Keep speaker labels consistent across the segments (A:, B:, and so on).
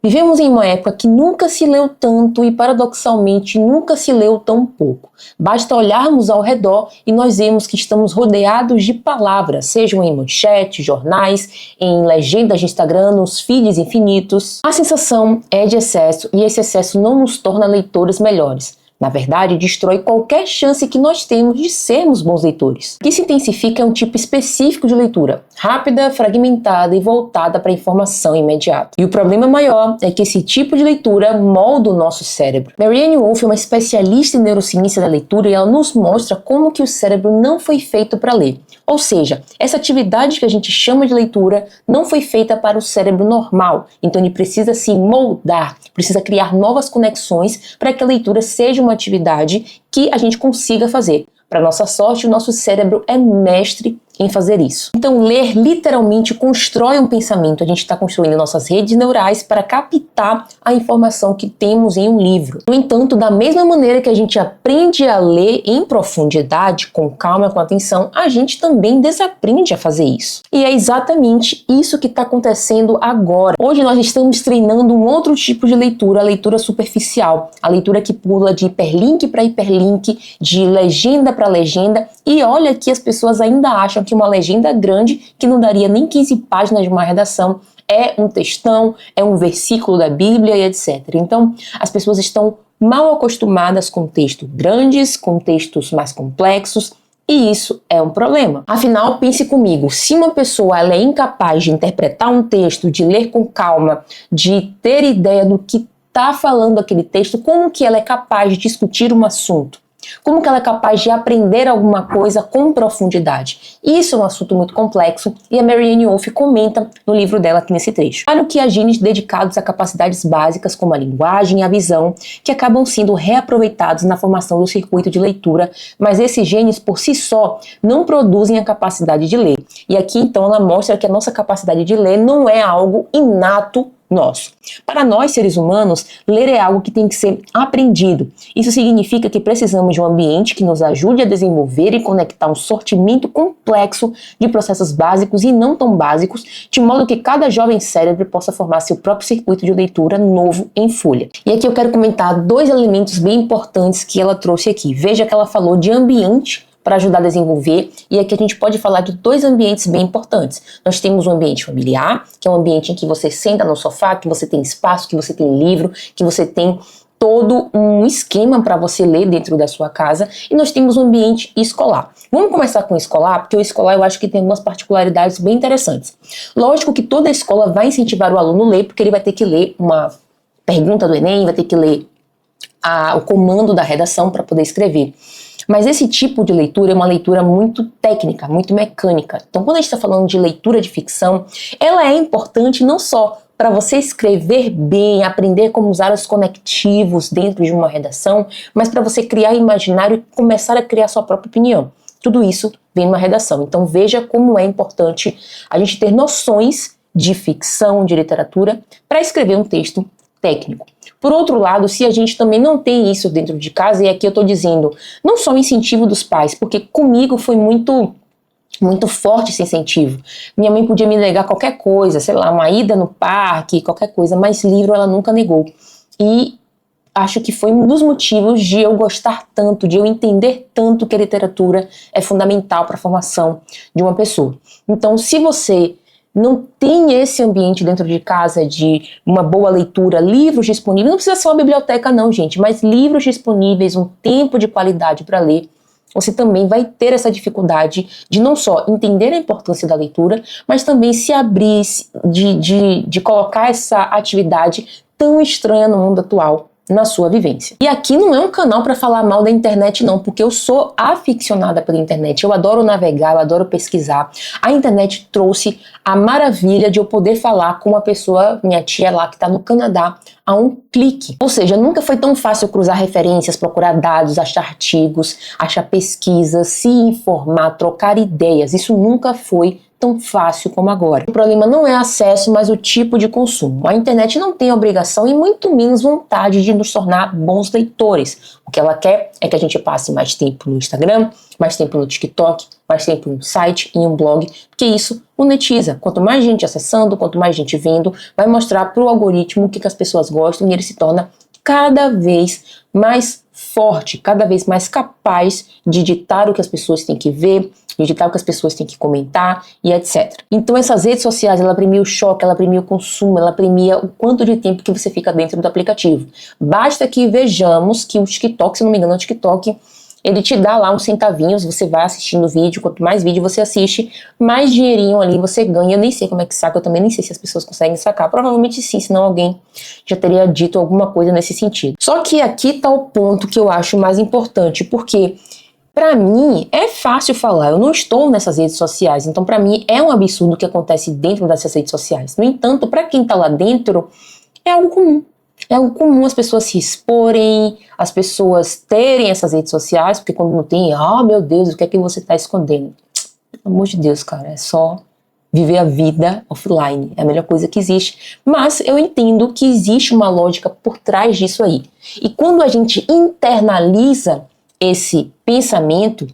A: Vivemos em uma época que nunca se leu tanto e, paradoxalmente, nunca se leu tão pouco. Basta olharmos ao redor e nós vemos que estamos rodeados de palavras, sejam em manchetes, jornais, em legendas de Instagram, nos feeds infinitos. A sensação é de excesso e esse excesso não nos torna leitores melhores. Na verdade, destrói qualquer chance que nós temos de sermos bons leitores. O que se intensifica é um tipo específico de leitura, rápida, fragmentada e voltada para a informação imediata. E o problema maior é que esse tipo de leitura molda o nosso cérebro. Marianne Wolf é uma especialista em neurociência da leitura e ela nos mostra como que o cérebro não foi feito para ler. Ou seja, essa atividade que a gente chama de leitura não foi feita para o cérebro normal, então ele precisa se moldar, precisa criar novas conexões para que a leitura seja uma atividade que a gente consiga fazer. Para nossa sorte, o nosso cérebro é mestre em fazer isso. Então, ler literalmente constrói um pensamento. A gente está construindo nossas redes neurais para captar a informação que temos em um livro. No entanto, da mesma maneira que a gente aprende a ler em profundidade, com calma, com atenção, a gente também desaprende a fazer isso. E é exatamente isso que está acontecendo agora. Hoje nós estamos treinando um outro tipo de leitura, a leitura superficial, a leitura que pula de hiperlink para hiperlink, de legenda para legenda, e olha que as pessoas ainda acham que uma legenda grande, que não daria nem 15 páginas de uma redação, é um textão, é um versículo da Bíblia e etc. Então, as pessoas estão mal acostumadas com textos grandes, com textos mais complexos, e isso é um problema. Afinal, pense comigo, se uma pessoa ela é incapaz de interpretar um texto, de ler com calma, de ter ideia do que está falando aquele texto, como que ela é capaz de discutir um assunto? Como que ela é capaz de aprender alguma coisa com profundidade? Isso é um assunto muito complexo e a Marianne Wolf comenta no livro dela aqui nesse trecho. Claro que há genes dedicados a capacidades básicas como a linguagem e a visão que acabam sendo reaproveitados na formação do circuito de leitura, mas esses genes por si só não produzem a capacidade de ler. E aqui então ela mostra que a nossa capacidade de ler não é algo inato nosso. Para nós, seres humanos, ler é algo que tem que ser aprendido. Isso significa que precisamos de um ambiente que nos ajude a desenvolver e conectar um sortimento complexo de processos básicos e não tão básicos, de modo que cada jovem cérebro possa formar seu próprio circuito de leitura novo em folha. E aqui eu quero comentar dois elementos bem importantes que ela trouxe aqui. Veja que ela falou de ambiente para ajudar a desenvolver, e aqui a gente pode falar de dois ambientes bem importantes. Nós temos o ambiente familiar, que é um ambiente em que você senta no sofá, que você tem espaço, que você tem livro, que você tem todo um esquema para você ler dentro da sua casa, e nós temos o ambiente escolar. Vamos começar com o escolar, porque o escolar eu acho que tem algumas particularidades bem interessantes. Lógico que toda escola vai incentivar o aluno a ler, porque ele vai ter que ler uma pergunta do Enem, vai ter que ler o comando da redação para poder escrever. Mas esse tipo de leitura é uma leitura muito técnica, muito mecânica. Então, quando a gente está falando de leitura de ficção, ela é importante não só para você escrever bem, aprender como usar os conectivos dentro de uma redação, mas para você criar imaginário e começar a criar sua própria opinião. Tudo isso vem numa redação. Então, veja como é importante a gente ter noções de ficção, de literatura, para escrever um texto técnico. Por outro lado, se a gente também não tem isso dentro de casa, e aqui eu estou dizendo, não só o incentivo dos pais, porque comigo foi muito forte esse incentivo. Minha mãe podia me negar qualquer coisa, sei lá, uma ida no parque, qualquer coisa, mas livro ela nunca negou. E acho que foi um dos motivos de eu gostar tanto, de eu entender tanto que a literatura é fundamental para a formação de uma pessoa. Então, se você não tem esse ambiente dentro de casa de uma boa leitura, livros disponíveis, não precisa ser uma biblioteca não, gente, mas livros disponíveis, um tempo de qualidade para ler, você também vai ter essa dificuldade de não só entender a importância da leitura, mas também se abrir, de colocar essa atividade tão estranha no mundo atual na sua vivência. E aqui não é um canal para falar mal da internet não, porque eu sou aficionada pela internet, eu adoro navegar, eu adoro pesquisar. A internet trouxe a maravilha de eu poder falar com uma pessoa, minha tia lá que está no Canadá, a um clique. Ou seja, nunca foi tão fácil cruzar referências, procurar dados, achar artigos, achar pesquisas, se informar, trocar ideias. Isso nunca foi tão fácil como agora. O problema não é acesso, mas o tipo de consumo. A internet não tem obrigação e muito menos vontade de nos tornar bons leitores. O que ela quer é que a gente passe mais tempo no Instagram, mais tempo no TikTok, mais tempo em um site, em um blog, porque isso monetiza. Quanto mais gente acessando, quanto mais gente vendo, vai mostrar para o algoritmo o que as pessoas gostam e ele se torna cada vez mais forte, cada vez mais capaz de ditar o que as pessoas têm que ver, de ditar o que as pessoas têm que comentar e etc. Então essas redes sociais, ela premia o choque, ela premia o consumo, ela premia o quanto de tempo que você fica dentro do aplicativo. Basta que vejamos que o TikTok, se não me engano, o TikTok, ele te dá lá uns centavinhos, você vai assistindo o vídeo, quanto mais vídeo você assiste, mais dinheirinho ali você ganha. Eu nem sei como é que saca, eu também nem sei se as pessoas conseguem sacar. Provavelmente sim, senão alguém já teria dito alguma coisa nesse sentido. Só que aqui tá o ponto que eu acho mais importante, porque pra mim é fácil falar, eu não estou nessas redes sociais, então pra mim é um absurdo o que acontece dentro dessas redes sociais. No entanto, pra quem tá lá dentro, é algo comum. É algo comum as pessoas se exporem, as pessoas terem essas redes sociais, porque quando não tem, meu Deus, o que é que você está escondendo? Pelo amor de Deus, cara, é só viver a vida offline, é a melhor coisa que existe. Mas eu entendo que existe uma lógica por trás disso aí. E quando a gente internaliza esse pensamento,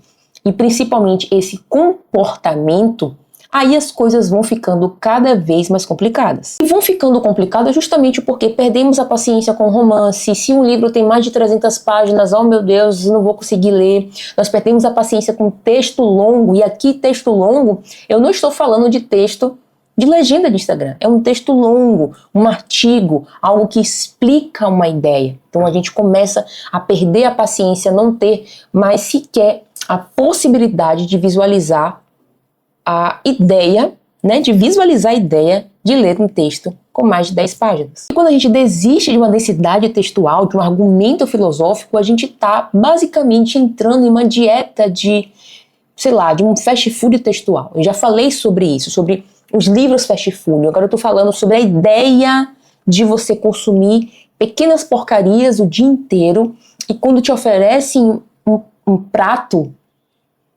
A: e principalmente esse comportamento, aí as coisas vão ficando cada vez mais complicadas. E vão ficando complicadas justamente porque perdemos a paciência com o romance. Se um livro tem mais de 300 páginas, oh meu Deus, eu não vou conseguir ler. Nós perdemos a paciência com texto longo. E aqui, texto longo, eu não estou falando de texto de legenda de Instagram. É um texto longo, um artigo, algo que explica uma ideia. Então a gente começa a perder a paciência, não ter mais sequer a possibilidade de visualizar a ideia, né, de visualizar a ideia de ler um texto com mais de 10 páginas. E quando a gente desiste de uma densidade textual, de um argumento filosófico, a gente está basicamente entrando em uma dieta de, sei lá, de um fast food textual. Eu já falei sobre isso, sobre os livros fast food. Agora eu estou falando sobre a ideia de você consumir pequenas porcarias o dia inteiro e quando te oferecem um prato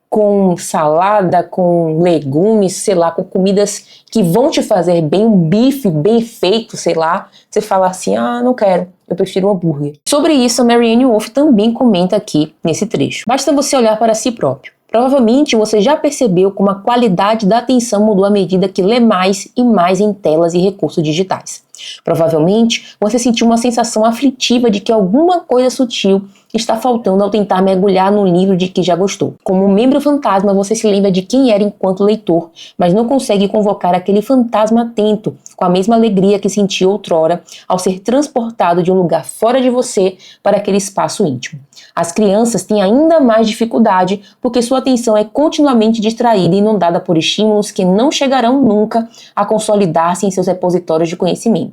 A: com salada, com legumes, sei lá, com comidas que vão te fazer bem, um bife bem feito, sei lá, você fala assim, não quero, eu prefiro um hambúrguer. Sobre isso, a Marianne Wolf também comenta aqui nesse trecho. Basta você olhar para si próprio. Provavelmente você já percebeu como a qualidade da atenção mudou à medida que lê mais e mais em telas e recursos digitais. Provavelmente você sentiu uma sensação aflitiva de que alguma coisa sutil está faltando ao tentar mergulhar num livro de que já gostou. Como um membro fantasma, você se lembra de quem era enquanto leitor, mas não consegue convocar aquele fantasma atento com a mesma alegria que sentiu outrora ao ser transportado de um lugar fora de você para aquele espaço íntimo. As crianças têm ainda mais dificuldade porque sua atenção é continuamente distraída e inundada por estímulos que não chegarão nunca a consolidar-se em seus repositórios de conhecimento.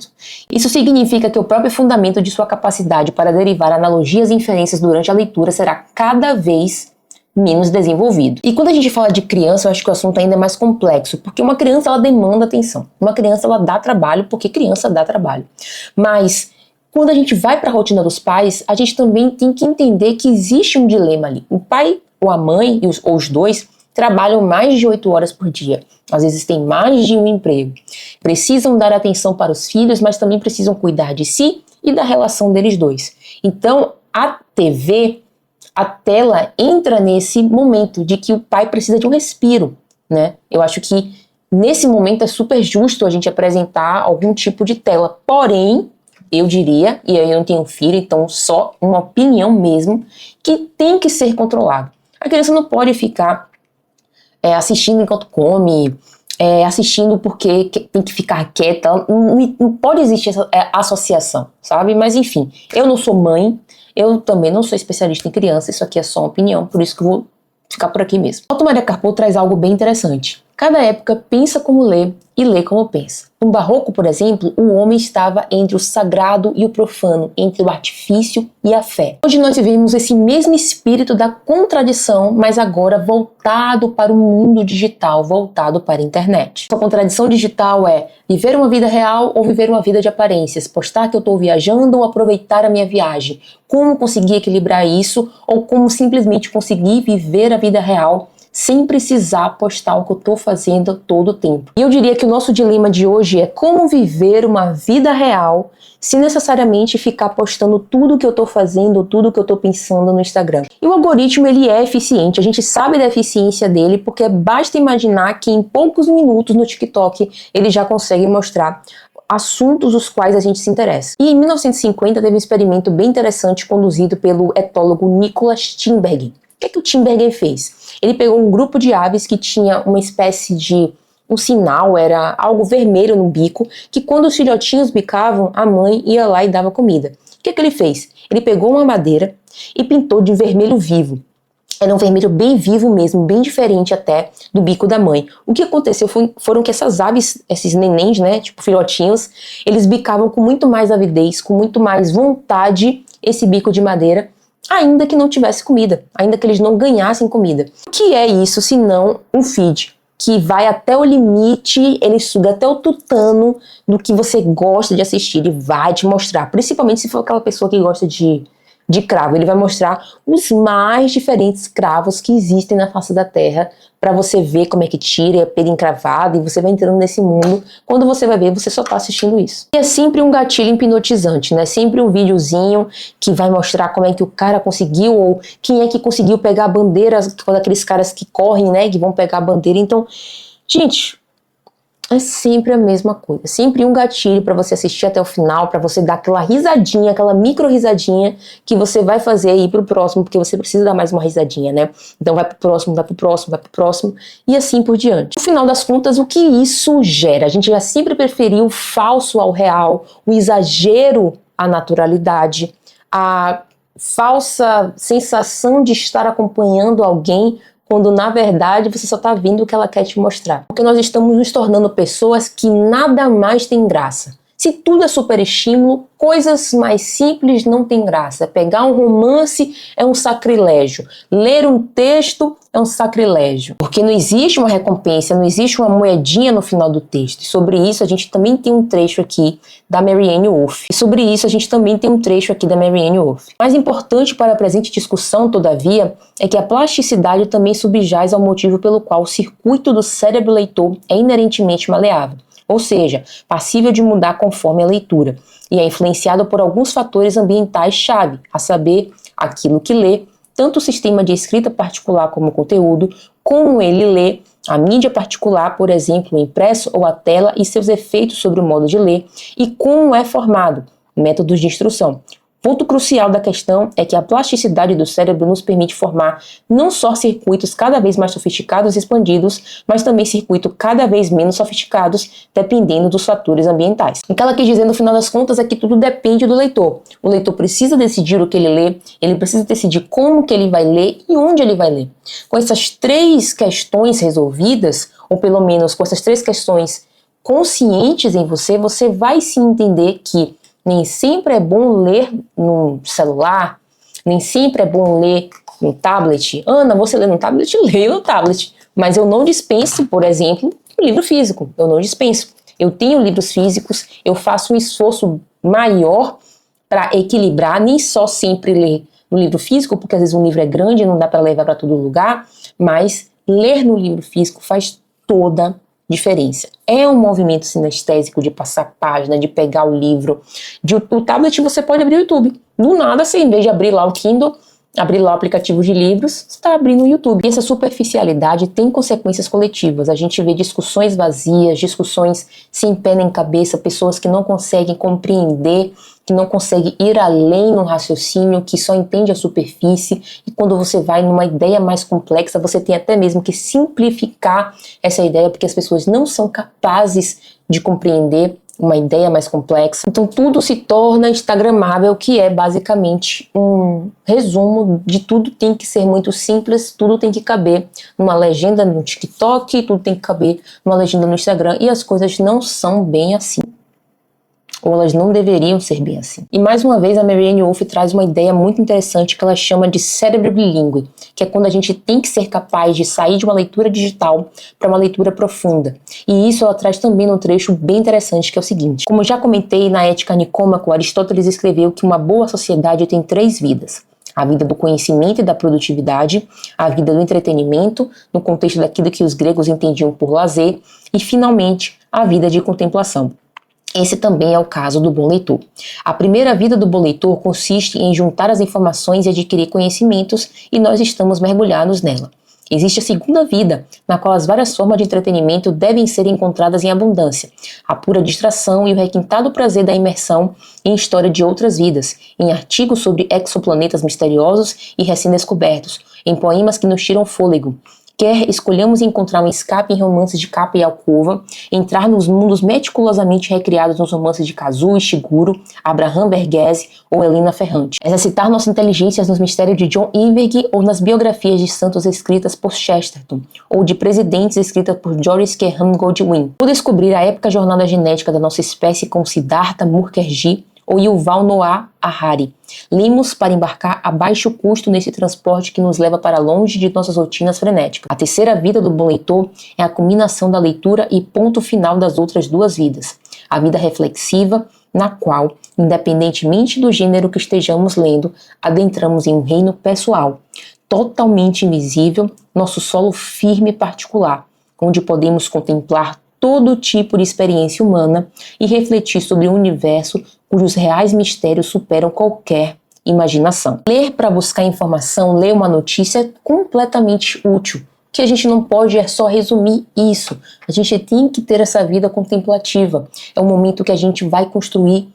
A: Isso significa que o próprio fundamento de sua capacidade para derivar analogias e inferências durante a leitura será cada vez menos desenvolvido. E quando a gente fala de criança, eu acho que o assunto ainda é mais complexo, porque uma criança ela demanda atenção. Uma criança ela dá trabalho porque criança dá trabalho. Mas quando a gente vai para a rotina dos pais, a gente também tem que entender que existe um dilema ali. O pai ou a mãe, ou os dois, trabalham mais de 8 horas por dia. Às vezes têm mais de um emprego. Precisam dar atenção para os filhos, mas também precisam cuidar de si e da relação deles dois. Então, a TV, a tela, entra nesse momento de que o pai precisa de um respiro, né? Eu acho que nesse momento é super justo a gente apresentar algum tipo de tela. Porém, eu diria, e aí eu não tenho filho, então só uma opinião mesmo, que tem que ser controlado. A criança não pode ficar assistindo enquanto come, assistindo porque tem que ficar quieta, não pode existir essa associação, sabe? Mas enfim, eu não sou mãe, eu também não sou especialista em criança, isso aqui é só uma opinião, por isso que eu vou ficar por aqui mesmo. Otto Maria Carpo traz algo bem interessante. Cada época pensa como lê e lê como pensa. No Barroco, por exemplo, o homem estava entre o sagrado e o profano, entre o artifício e a fé. Hoje nós vivemos esse mesmo espírito da contradição, mas agora voltado para o mundo digital, voltado para a internet. A contradição digital é viver uma vida real ou viver uma vida de aparências, postar que eu estou viajando ou aproveitar a minha viagem. Como conseguir equilibrar isso ou como simplesmente conseguir viver a vida real sem precisar postar o que eu tô fazendo todo o tempo. E eu diria que o nosso dilema de hoje é como viver uma vida real sem necessariamente ficar postando tudo que eu tô fazendo, tudo que eu tô pensando no Instagram. E o algoritmo, ele é eficiente, a gente sabe da eficiência dele, porque basta imaginar que em poucos minutos no TikTok ele já consegue mostrar assuntos os quais a gente se interessa. E em 1950 teve um experimento bem interessante conduzido pelo etólogo Nicholas Tinbergen. O que o Tinbergen fez? Ele pegou um grupo de aves que tinha uma espécie de um sinal, era algo vermelho no bico, que quando os filhotinhos bicavam, a mãe ia lá e dava comida. O que ele fez? Ele pegou uma madeira e pintou de vermelho vivo. Era um vermelho bem vivo mesmo, bem diferente até do bico da mãe. O que aconteceu foram que essas aves, esses nenéns, né, tipo filhotinhos, eles bicavam com muito mais avidez, com muito mais vontade esse bico de madeira, ainda que não tivesse comida, ainda que eles não ganhassem comida. O que é isso se não um feed que vai até o limite, ele suga até o tutano do que você gosta de assistir, ele vai te mostrar, principalmente se for aquela pessoa que gosta de cravo, ele vai mostrar os mais diferentes cravos que existem na face da terra, para você ver como é que tira a pele encravada, e você vai entrando nesse mundo. Quando você vai ver, você só tá assistindo isso. E é sempre um gatilho hipnotizante, né? Sempre um videozinho que vai mostrar como é que o cara conseguiu, ou quem é que conseguiu pegar a bandeira, quando aqueles caras que correm, né, que vão pegar a bandeira. Então, gente, é sempre a mesma coisa, sempre um gatilho para você assistir até o final, para você dar aquela risadinha, aquela micro risadinha que você vai fazer aí pro próximo, porque você precisa dar mais uma risadinha, né? Então vai pro próximo, vai pro próximo, vai pro próximo e assim por diante. No final das contas, o que isso gera? A gente já sempre preferiu o falso ao real, o exagero à naturalidade, a falsa sensação de estar acompanhando alguém, quando na verdade você só está vendo o que ela quer te mostrar. Porque nós estamos nos tornando pessoas que nada mais tem graça. Se tudo é super estímulo, coisas mais simples não tem graça. Pegar um romance é um sacrilégio. Ler um texto é um sacrilégio. Porque não existe uma recompensa, não existe uma moedinha no final do texto. E sobre isso a gente também tem um trecho aqui da Marianne Wolf. Mais importante para a presente discussão, todavia, é que a plasticidade também subjaz ao motivo pelo qual o circuito do cérebro leitor é inerentemente maleável. Ou seja, passível de mudar conforme a leitura, e é influenciado por alguns fatores ambientais-chave, a saber, aquilo que lê, tanto o sistema de escrita particular como o conteúdo, como ele lê, a mídia particular, por exemplo, o impresso ou a tela e seus efeitos sobre o modo de ler, e como é formado, métodos de instrução. Ponto crucial da questão é que a plasticidade do cérebro nos permite formar não só circuitos cada vez mais sofisticados e expandidos, mas também circuitos cada vez menos sofisticados, dependendo dos fatores ambientais. O que ela quis dizer no final das contas é que tudo depende do leitor. O leitor precisa decidir o que ele lê, ele precisa decidir como que ele vai ler e onde ele vai ler. Com essas três questões resolvidas, ou pelo menos com essas três questões conscientes em você, você vai se entender que nem sempre é bom ler no celular, nem sempre é bom ler no tablet. Ana, você lê no tablet? Eu leio no tablet. Mas eu não dispenso, por exemplo, o livro físico. Eu não dispenso. Eu tenho livros físicos, eu faço um esforço maior para equilibrar, nem só sempre ler no livro físico, porque às vezes um livro é grande e não dá para levar para todo lugar, mas ler no livro físico faz toda diferença. É um movimento sinestésico de passar página, de pegar o livro. O tablet você pode abrir o YouTube. Do nada, você, em vez de abrir lá o Kindle, abrir lá o aplicativo de livros, você está abrindo o YouTube. E essa superficialidade tem consequências coletivas. A gente vê discussões vazias, discussões sem pé nem cabeça, pessoas que não conseguem compreender, que não conseguem ir além no raciocínio, que só entende a superfície. E quando você vai numa ideia mais complexa, você tem até mesmo que simplificar essa ideia, porque as pessoas não são capazes de compreender uma ideia mais complexa. Então tudo se torna instagramável, que é basicamente um resumo de tudo tem que ser muito simples, tudo tem que caber numa legenda no TikTok, tudo tem que caber numa legenda no Instagram, e as coisas não são bem assim. Ou elas não deveriam ser bem assim. E mais uma vez a Marianne Wolf traz uma ideia muito interessante que ela chama de cérebro bilíngue, que é quando a gente tem que ser capaz de sair de uma leitura digital para uma leitura profunda. E isso ela traz também num trecho bem interessante, que é o seguinte: como já comentei na Ética Nicômaco, Aristóteles escreveu que uma boa sociedade tem 3 vidas: A vida do conhecimento e da produtividade, a vida do entretenimento, no contexto daquilo que os gregos entendiam por lazer, e, finalmente, a vida de contemplação. Esse também é o caso do bom leitor. A primeira vida do bom leitor consiste em juntar as informações e adquirir conhecimentos, e nós estamos mergulhados nela. Existe a segunda vida, na qual as várias formas de entretenimento devem ser encontradas em abundância. A pura distração e o requintado prazer da imersão em história de outras vidas, em artigos sobre exoplanetas misteriosos e recém-descobertos, em poemas que nos tiram fôlego. Quer escolhamos encontrar um escape em romances de capa e alcova, entrar nos mundos meticulosamente recriados nos romances de Kazuo Ishiguro, Abraham Verghese ou Helena Ferrante. Exercitar nossa inteligência nos mistérios de John Inveig ou nas biografias de santos escritas por Chesterton, ou de presidentes escritas por Joris Kehran Goldwyn. Ou descobrir a épica jornada genética da nossa espécie com Siddhartha Mukherjee ou Yuval Noah Harari. Lemos para embarcar a baixo custo nesse transporte que nos leva para longe de nossas rotinas frenéticas. A terceira vida do bom leitor é a culminação da leitura e ponto final das outras duas vidas. A vida reflexiva, na qual, independentemente do gênero que estejamos lendo, adentramos em um reino pessoal, totalmente invisível, nosso solo firme e particular, onde podemos contemplar todo tipo de experiência humana e refletir sobre um universo cujos reais mistérios superam qualquer imaginação. Ler para buscar informação, ler uma notícia é completamente útil. O que a gente não pode é só resumir isso. A gente tem que ter essa vida contemplativa. É o momento que a gente vai construir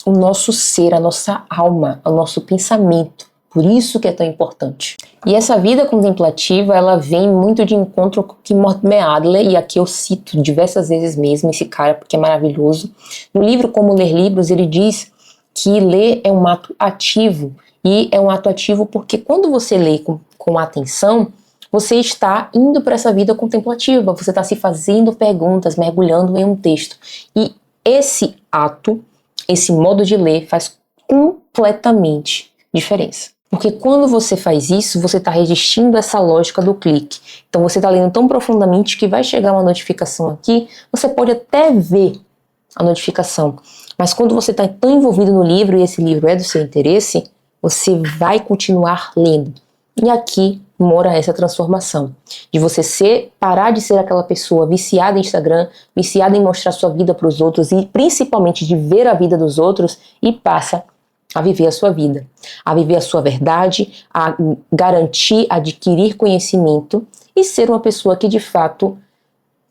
A: o nosso ser, a nossa alma, o nosso pensamento. Por isso que é tão importante. E essa vida contemplativa, ela vem muito de encontro com o que Mortimer Adler, e aqui eu cito diversas vezes mesmo esse cara, porque é maravilhoso. No livro Como Ler Livros, ele diz que ler é um ato ativo, e é um ato ativo porque quando você lê com atenção, você está indo para essa vida contemplativa, você está se fazendo perguntas, mergulhando em um texto. E esse ato, esse modo de ler faz completamente diferença. Porque quando você faz isso, você está resistindo a essa lógica do clique. Então você está lendo tão profundamente que vai chegar uma notificação aqui, você pode até ver a notificação. Mas quando você está tão envolvido no livro e esse livro é do seu interesse, você vai continuar lendo. E aqui mora essa transformação. De você parar de ser aquela pessoa viciada em Instagram, viciada em mostrar sua vida para os outros e principalmente de ver a vida dos outros e passa a viver a sua vida, a viver a sua verdade, a garantir, adquirir conhecimento e ser uma pessoa que de fato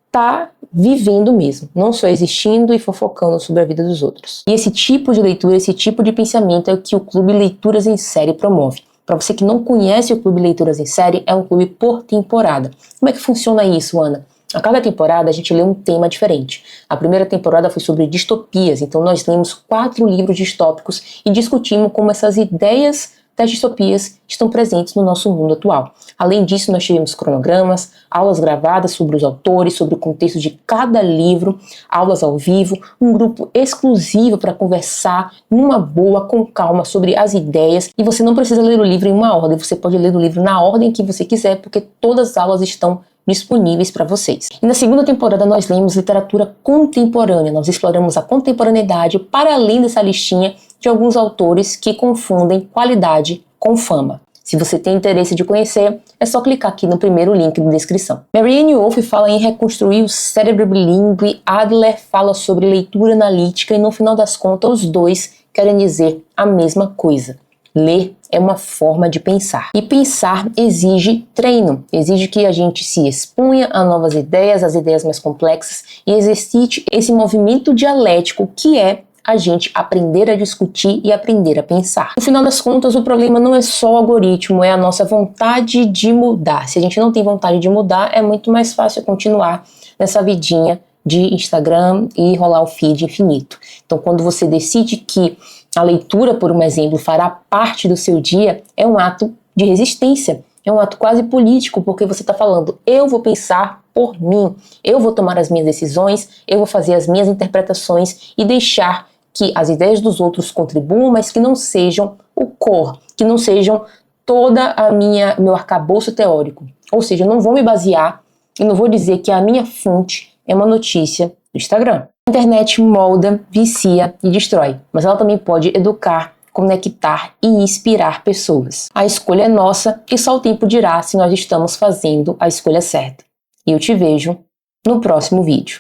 A: está vivendo mesmo, não só existindo e fofocando sobre a vida dos outros. E esse tipo de leitura, esse tipo de pensamento é o que o Clube Leituras em Série promove. Para você que não conhece o Clube Leituras em Série, é um clube por temporada. Como é que funciona isso, Ana? A cada temporada a gente lê um tema diferente. A primeira temporada foi sobre distopias, então nós lemos 4 livros distópicos e discutimos como essas ideias das distopias estão presentes no nosso mundo atual. Além disso, nós tivemos cronogramas, aulas gravadas sobre os autores, sobre o contexto de cada livro, aulas ao vivo, um grupo exclusivo para conversar numa boa, com calma, sobre as ideias. E você não precisa ler o livro em uma ordem, você pode ler o livro na ordem que você quiser, porque todas as aulas estão disponíveis para vocês. E na segunda temporada nós lemos literatura contemporânea, nós exploramos a contemporaneidade para além dessa listinha de alguns autores que confundem qualidade com fama. Se você tem interesse de conhecer, é só clicar aqui no primeiro link na descrição. Marianne Wolf fala em reconstruir o cérebro bilíngue, Adler fala sobre leitura analítica e no final das contas os dois querem dizer a mesma coisa. Ler é uma forma de pensar. E pensar exige treino, exige que a gente se exponha a novas ideias, as ideias mais complexas e exercite esse movimento dialético que é a gente aprender a discutir e aprender a pensar. No final das contas, o problema não é só o algoritmo, é a nossa vontade de mudar. Se a gente não tem vontade de mudar, é muito mais fácil continuar nessa vidinha de Instagram e rolar o feed infinito. Então, quando você decide que a leitura, por um exemplo, fará parte do seu dia, é um ato de resistência, é um ato quase político, porque você está falando, eu vou pensar por mim, eu vou tomar as minhas decisões, eu vou fazer as minhas interpretações e deixar que as ideias dos outros contribuam, mas que não sejam o core, que não sejam toda meu arcabouço teórico. Ou seja, eu não vou me basear e não vou dizer que a minha fonte é uma notícia do Instagram. A internet molda, vicia e destrói, mas ela também pode educar, conectar e inspirar pessoas. A escolha é nossa e só o tempo dirá se nós estamos fazendo a escolha certa. E eu te vejo no próximo vídeo.